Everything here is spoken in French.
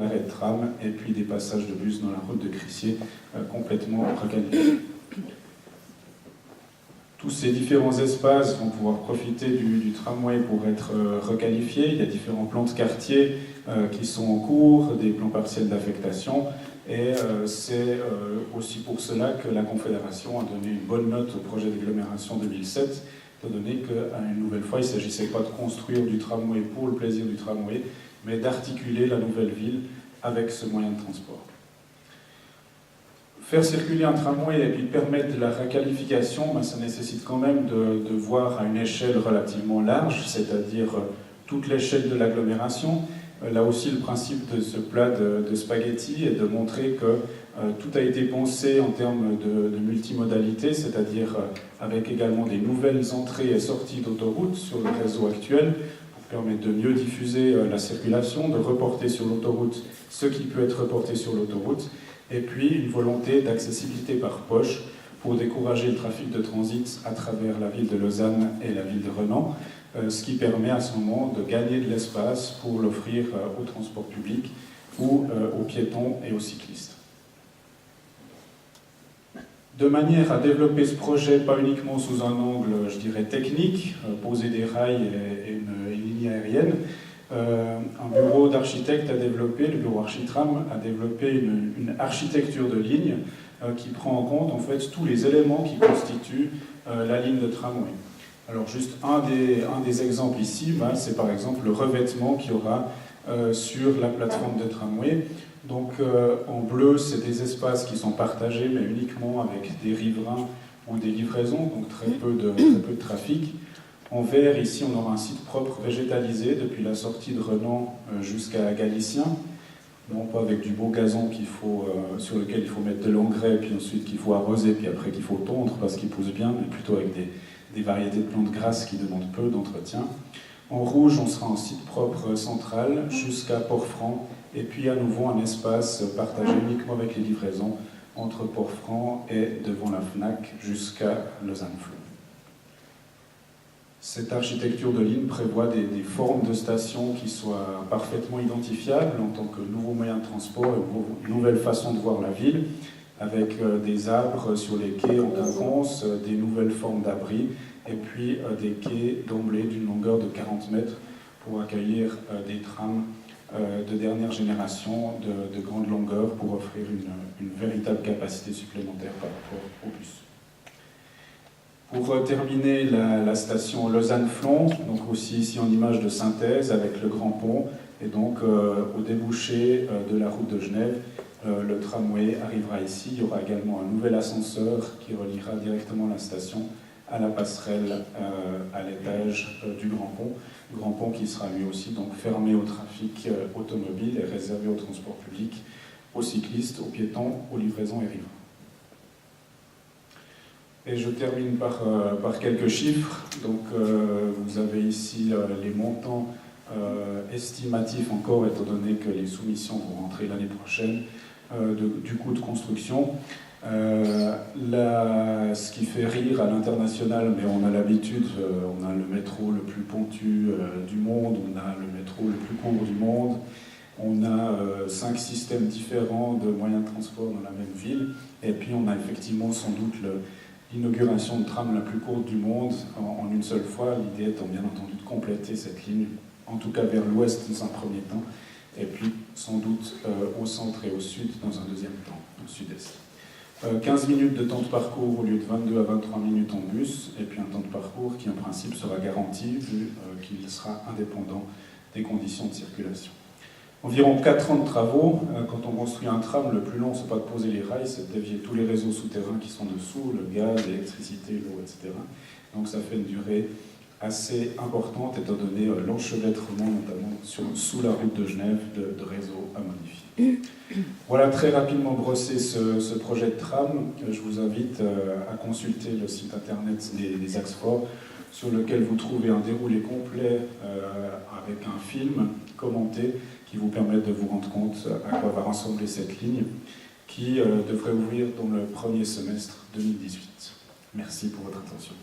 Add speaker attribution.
Speaker 1: l'arrêt de tram et puis des passages de bus dans la route de Crissier complètement requalifiés. Tous ces différents espaces vont pouvoir profiter du tramway pour être requalifiés. Il y a différents plans de quartier qui sont en cours, des plans partiels d'affectation, et c'est aussi pour cela que la Confédération a donné une bonne note au projet d'agglomération 2007, étant donné qu'une nouvelle fois, il ne s'agissait pas de construire du tramway pour le plaisir du tramway, mais d'articuler la nouvelle ville avec ce moyen de transport. Faire circuler un tramway et puis permettre de la requalification, ça nécessite quand même de voir à une échelle relativement large, c'est-à-dire toute l'échelle de l'agglomération. Là aussi, le principe de ce plat de spaghetti est de montrer que tout a été pensé en termes de multimodalité, c'est-à-dire avec également des nouvelles entrées et sorties d'autoroutes sur le réseau actuel, pour permettre de mieux diffuser la circulation, de reporter sur l'autoroute ce qui peut être reporté sur l'autoroute, et puis une volonté d'accessibilité par poche pour décourager le trafic de transit à travers la ville de Lausanne et la ville de Renan, ce qui permet à ce moment de gagner de l'espace pour l'offrir au transport public ou aux piétons et aux cyclistes. De manière à développer ce projet, pas uniquement sous un angle, je dirais, technique, poser des rails et une ligne aérienne, un bureau d'architecte a développé, le bureau Architram a développé une architecture de ligne qui prend en compte en fait tous les éléments qui constituent la ligne de tramway. Alors juste un des exemples ici, c'est par exemple le revêtement qu'il y aura sur la plateforme de tramway. Donc en bleu, c'est des espaces qui sont partagés, mais uniquement avec des riverains ou des livraisons, donc très peu de trafic. En vert, ici, on aura un site propre végétalisé depuis la sortie de Renan jusqu'à Galicien, non pas avec du beau gazon sur lequel il faut mettre de l'engrais, puis ensuite qu'il faut arroser, puis après qu'il faut tondre parce qu'il pousse bien, mais plutôt avec des variétés de plantes grasses qui demandent peu d'entretien. En rouge, on sera en site propre central jusqu'à Port-Franc, et puis à nouveau un espace partagé uniquement avec les livraisons entre Port-Franc et devant la FNAC jusqu'à Lausanne-Flon. Cette architecture de ligne prévoit des formes de stations qui soient parfaitement identifiables en tant que nouveau moyen de transport et une nouvelle façon de voir la ville, avec des arbres sur les quais en quinconce, des nouvelles formes d'abris, et puis des quais d'emblée d'une longueur de 40 mètres pour accueillir des trams de dernière génération de grande longueur pour offrir une véritable capacité supplémentaire par rapport au bus. Pour terminer, la station Lausanne-Flon, donc aussi ici en image de synthèse avec le grand pont, et donc au débouché de la route de Genève, le tramway arrivera ici. Il y aura également un nouvel ascenseur qui reliera directement la station à la passerelle à l'étage du grand pont qui sera lui aussi donc fermé au trafic automobile et réservé au transport public, aux cyclistes, aux piétons, aux livraisons et riverains. Et je termine par quelques chiffres. Donc, vous avez ici les montants estimatifs encore, étant donné que les soumissions vont rentrer l'année prochaine, du coût de construction. Ce qui fait rire à l'international, mais on a l'habitude, on a le métro le plus pontu du monde, on a le métro le plus court du monde, on a 5 systèmes différents de moyens de transport dans la même ville, et puis on a effectivement sans doute l'inauguration de tram la plus courte du monde en une seule fois, l'idée étant bien entendu de compléter cette ligne, en tout cas vers l'ouest dans un premier temps, et puis sans doute au centre et au sud dans un deuxième temps, au sud-est. 15 minutes de temps de parcours au lieu de 22 à 23 minutes en bus, et puis un temps de parcours qui en principe sera garanti vu qu'il sera indépendant des conditions de circulation. Environ 4 ans de travaux. Quand on construit un tram, le plus long, c'est pas de poser les rails, c'est de dévier tous les réseaux souterrains qui sont dessous, le gaz, l'électricité, l'eau, etc. Donc ça fait une durée assez importante, étant donné l'enchevêtrement, notamment sous la route de Genève, de réseaux à modifier. Voilà très rapidement brossé ce projet de tram. Je vous invite à consulter le site internet des Axes Forts, sur lequel vous trouvez un déroulé complet avec un film commenté qui vous permet de vous rendre compte à quoi va ressembler cette ligne qui devrait ouvrir dans le premier semestre 2018. Merci pour votre attention.